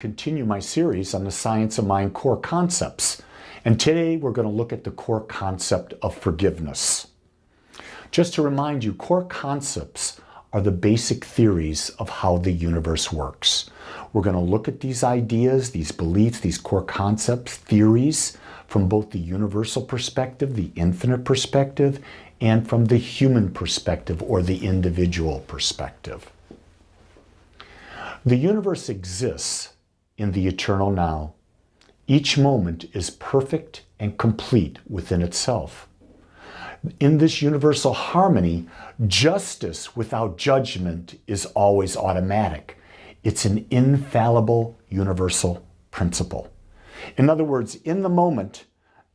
Continue my series on the Science of Mind core concepts. And today we're going to look at the core concept of forgiveness. Just to remind you, core concepts are the basic theories of how the universe works. We're going to look at these ideas, these beliefs, these core concepts, theories from both the universal perspective, the infinite perspective, and from the human perspective or the individual perspective. The universe exists in the eternal now. Each moment is perfect and complete within itself. In this universal harmony, justice without judgment is always automatic. It's an infallible universal principle. In other words, in the moment,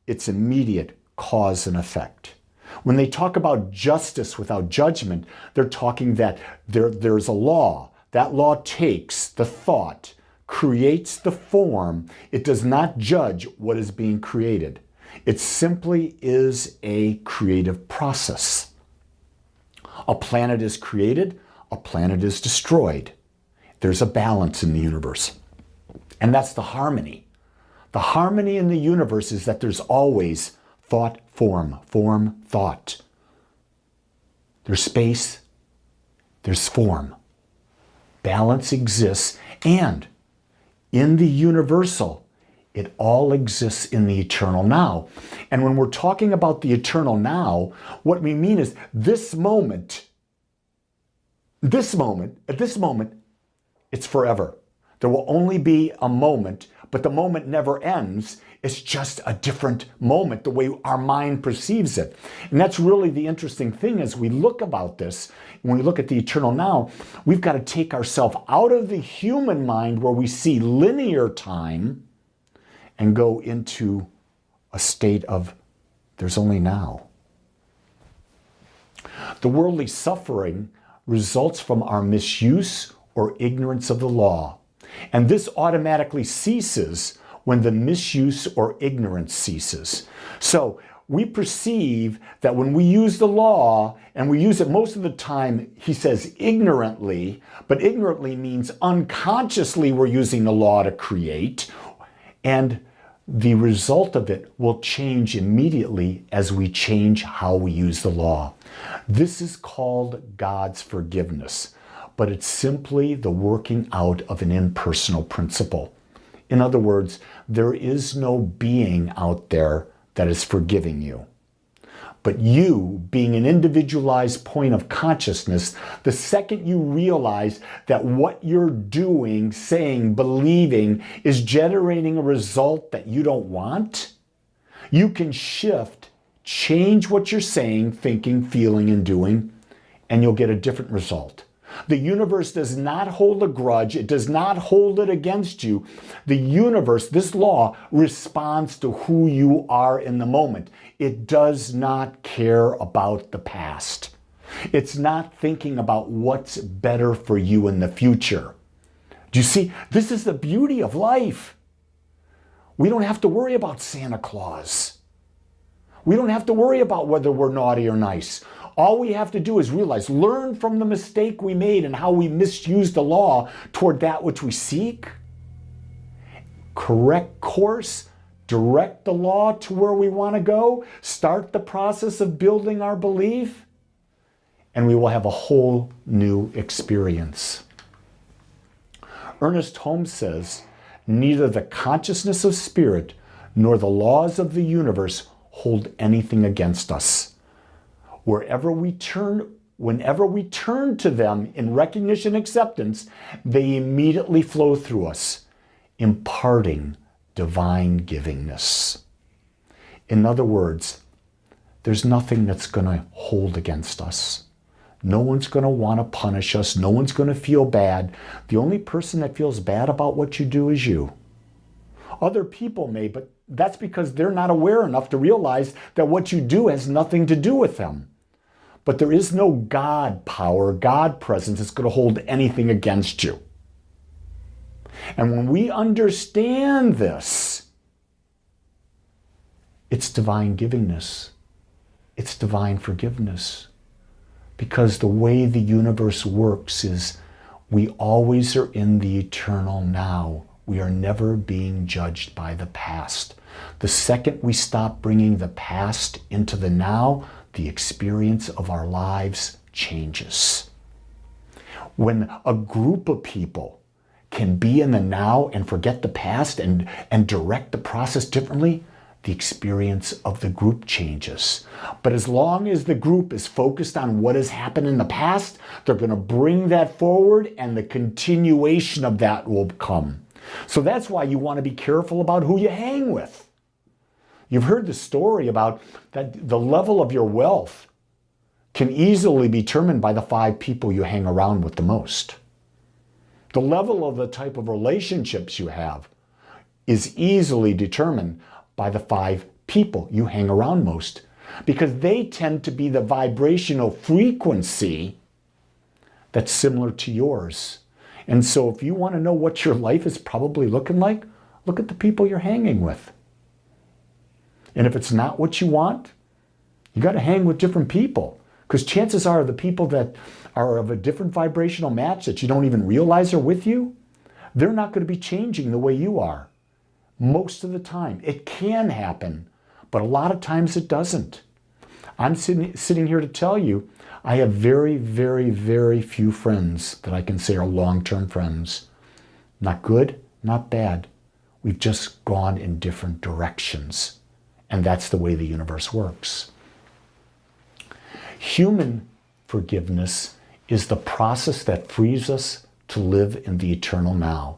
it's immediate cause and effect. When they talk about justice without judgment, they're talking that there's a law. That law takes the thought, creates the form. It does not judge what is being created. It simply is a creative process. A planet is created, a planet is destroyed. There's a balance in the universe. And that's the harmony. The harmony in the universe is that there's always thought, form, thought. There's space, there's form. Balance exists, and in the universal, it all exists in the eternal now. And when we're talking about the eternal now, what we mean is at this moment, it's forever. There will only be a moment, but the moment never ends. It's just a different moment, the way our mind perceives it. And that's really the interesting thing as we look about this. When we look at the eternal now, we've got to take ourselves out of the human mind where we see linear time and go into a state of there's only now. The worldly suffering results from our misuse or ignorance of the law. And this automatically ceases when the misuse or ignorance ceases. So we perceive that when we use the law, and we use it most of the time, he says ignorantly, but ignorantly means unconsciously we're using the law to create, and the result of it will change immediately as we change how we use the law. This is called God's forgiveness, but it's simply the working out of an impersonal principle. In other words, there is no being out there that is forgiving you. But you, being an individualized point of consciousness, the second you realize that what you're doing, saying, believing is generating a result that you don't want, you can shift, change what you're saying, thinking, feeling, and doing, and you'll get a different result. The universe does not hold a grudge. It does not hold it against you. The universe, this law, responds to who you are in the moment. It does not care about the past. It's not thinking about what's better for you in the future. Do you see? This is the beauty of life. We don't have to worry about Santa Claus. We don't have to worry about whether we're naughty or nice. All we have to do is realize, learn from the mistake we made and how we misused the law toward that which we seek. Correct course, direct the law to where we want to go, start the process of building our belief, and we will have a whole new experience. Ernest Holmes says, neither the consciousness of spirit nor the laws of the universe hold anything against us. Wherever we turn, whenever we turn to them in recognition and acceptance, they immediately flow through us, imparting divine givingness. In other words, there's nothing that's going to hold against us. No one's going to want to punish us. No one's going to feel bad. The only person that feels bad about what you do is you. Other people may, but that's because they're not aware enough to realize that what you do has nothing to do with them. But there is no God power, God presence that's going to hold anything against you. And when we understand this, it's divine givingness. It's divine forgiveness. Because the way the universe works is we always are in the eternal now, we are never being judged by the past. The second we stop bringing the past into the now, the experience of our lives changes. When a group of people can be in the now and forget the past and direct the process differently, the experience of the group changes. But as long as the group is focused on what has happened in the past, they're going to bring that forward and the continuation of that will come. So that's why you want to be careful about who you hang with. You've heard the story about that the level of your wealth can easily be determined by the 5 people you hang around with the most. The level of the type of relationships you have is easily determined by the 5 people you hang around most, because they tend to be the vibrational frequency that's similar to yours. And so if you want to know what your life is probably looking like, look at the people you're hanging with. And if it's not what you want, you got to hang with different people, because chances are the people that are of a different vibrational match that you don't even realize are with you, they're not going to be changing the way you are. Most of the time. It can happen, but a lot of times it doesn't. I'm sitting here to tell you, I have very, very, very few friends that I can say are long-term friends. Not good, not bad. We've just gone in different directions. And that's the way the universe works. Human forgiveness is the process that frees us to live in the eternal now.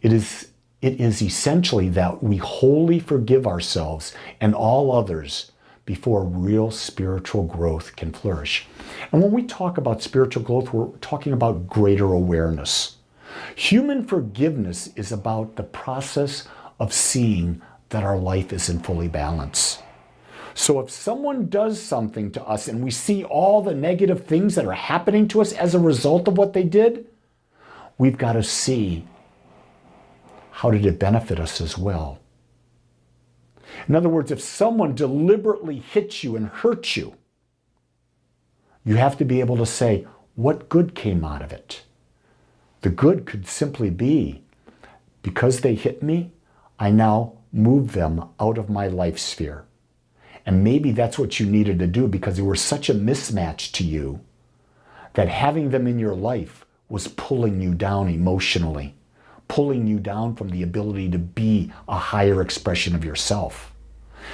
It is essentially that we wholly forgive ourselves and all others before real spiritual growth can flourish. And when we talk about spiritual growth, we're talking about greater awareness. Human forgiveness is about the process of seeing that our life is in fully balance. So if someone does something to us and we see all the negative things that are happening to us as a result of what they did, we've got to see, how did it benefit us as well? In other words, if someone deliberately hits you and hurts you, you have to be able to say, what good came out of it? The good could simply be, because they hit me, I now move them out of my life sphere. And maybe that's what you needed to do, because they were such a mismatch to you that having them in your life was pulling you down emotionally, pulling you down from the ability to be a higher expression of yourself.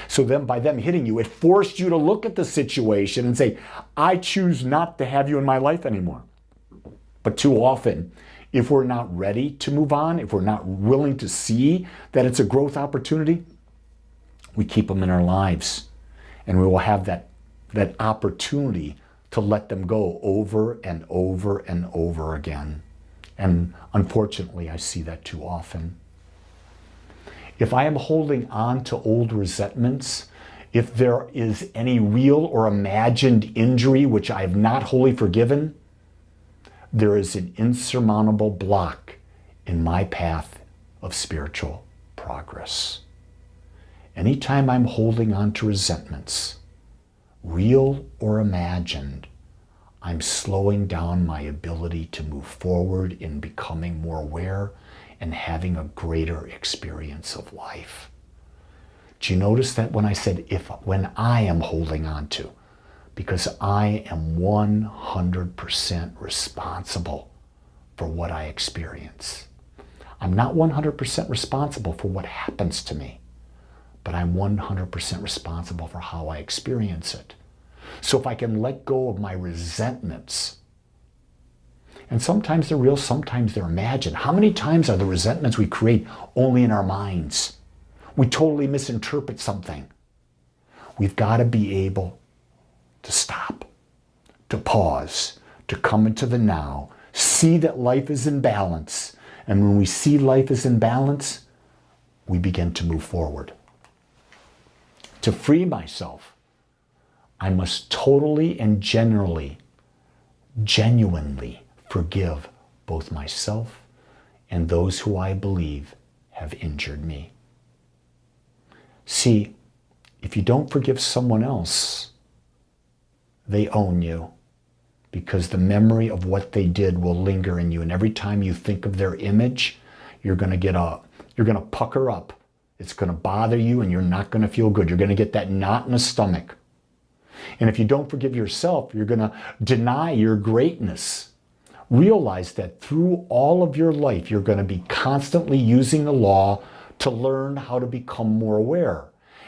So then by them hitting you, it forced you to look at the situation and say, I choose not to have you in my life anymore. But too often, if we're not ready to move on, if we're not willing to see that it's a growth opportunity, we keep them in our lives. And we will have that opportunity to let them go over and over and over again. And unfortunately, I see that too often. If I am holding on to old resentments, if there is any real or imagined injury which I have not wholly forgiven, there is an insurmountable block in my path of spiritual progress. Anytime I'm holding on to resentments, real or imagined, I'm slowing down my ability to move forward in becoming more aware and having a greater experience of life. Do you notice that when I said when I am holding on to? Because I am 100% responsible for what I experience. I'm not 100% responsible for what happens to me, but I'm 100% responsible for how I experience it. So if I can let go of my resentments, and sometimes they're real, sometimes they're imagined. How many times are the resentments we create only in our minds? We totally misinterpret something. We've got to be able to stop, to pause, to come into the now, see that life is in balance. And when we see life is in balance, we begin to move forward. To free myself, I must totally and genuinely forgive both myself and those who I believe have injured me. See, if you don't forgive someone else, they own you, because the memory of what they did will linger in you. And every time you think of their image, you're going to get You're going to pucker up. It's going to bother you and you're not going to feel good. You're going to get that knot in the stomach. And if you don't forgive yourself, you're going to deny your greatness. Realize that through all of your life, you're going to be constantly using the law to learn how to become more aware.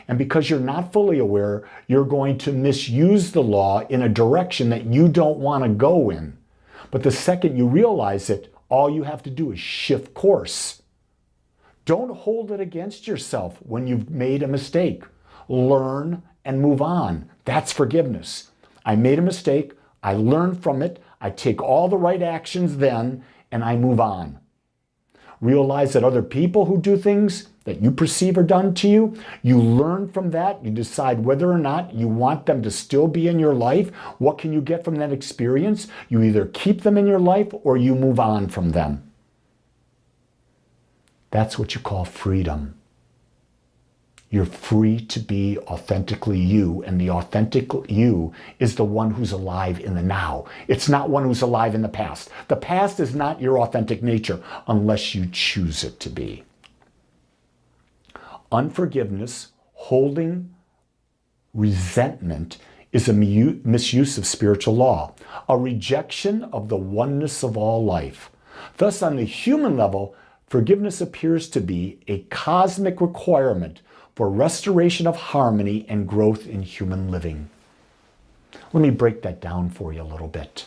And because you're not fully aware, you're going to misuse the law in a direction that you don't want to go in. But the second you realize it, all you have to do is shift course. Don't hold it against yourself when you've made a mistake. Learn and move on. That's forgiveness. I made a mistake. I learned from it. I take all the right actions then, and I move on. Realize that other people who do things that you perceive are done to you, you learn from that. You decide whether or not you want them to still be in your life. What can you get from that experience? You either keep them in your life or you move on from them. That's what you call freedom. You're free to be authentically you, and the authentic you is the one who's alive in the now. It's not one who's alive in the past. The past is not your authentic nature unless you choose it to be. Unforgiveness, holding resentment, is a misuse of spiritual law, a rejection of the oneness of all life. Thus, on the human level, forgiveness appears to be a cosmic requirement for restoration of harmony and growth in human living. Let me break that down for you a little bit.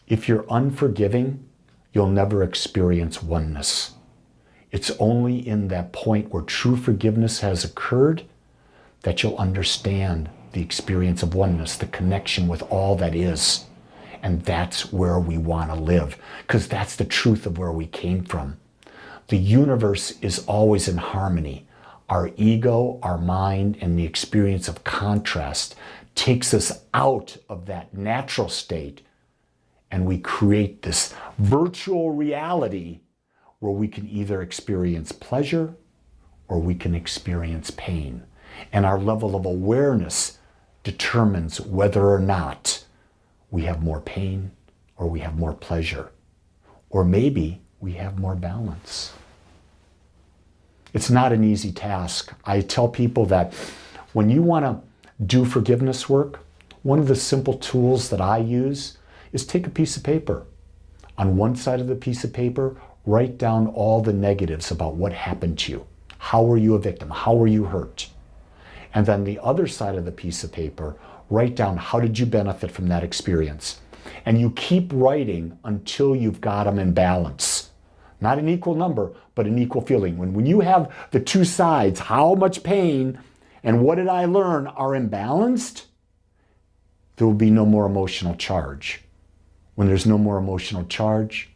If you're unforgiving, you'll never experience oneness. It's only in that point where true forgiveness has occurred that you'll understand the experience of oneness, the connection with all that is. And that's where we want to live, because that's the truth of where we came from. The universe is always in harmony. Our ego, our mind, and the experience of contrast takes us out of that natural state, and we create this virtual reality where we can either experience pleasure or we can experience pain. And our level of awareness determines whether or not we have more pain or we have more pleasure, or maybe we have more balance. It's not an easy task. I tell people that when you want to do forgiveness work, one of the simple tools that I use is take a piece of paper. On one side of the piece of paper, write down all the negatives about what happened to you. How were you a victim? How were you hurt? And then the other side of the piece of paper, write down how did you benefit from that experience. And you keep writing until you've got them in balance. Not an equal number, but an equal feeling. When you have the two sides, how much pain and what did I learn, are imbalanced, there will be no more emotional charge. When there's no more emotional charge,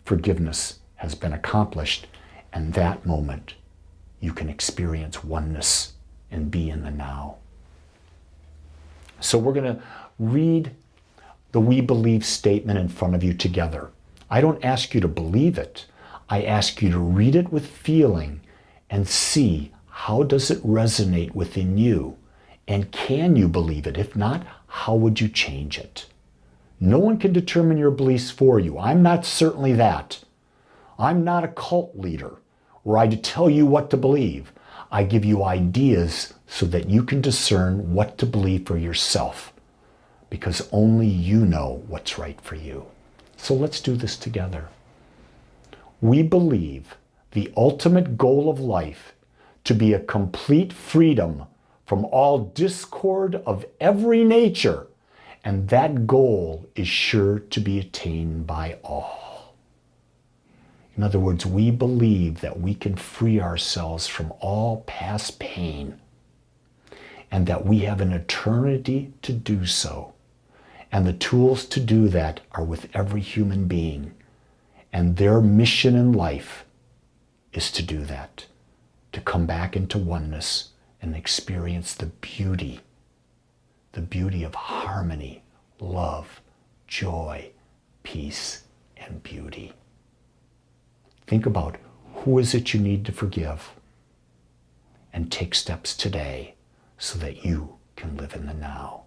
forgiveness has been accomplished. And that moment, you can experience oneness and be in the now. So we're going to read the we believe statement in front of you together. I don't ask you to believe it. I ask you to read it with feeling and see how does it resonate within you, and can you believe it? If not, how would you change it? No one can determine your beliefs for you. I'm not certainly that. I'm not a cult leader where I tell you what to believe. I give you ideas so that you can discern what to believe for yourself, because only you know what's right for you. So let's do this together. We believe the ultimate goal of life to be a complete freedom from all discord of every nature, and that goal is sure to be attained by all. In other words, we believe that we can free ourselves from all past pain, and that we have an eternity to do so. And the tools to do that are with every human being. And their mission in life is to do that, to come back into oneness and experience the beauty of harmony, love, joy, peace, and beauty. Think about who is it you need to forgive, and take steps today so that you can live in the now.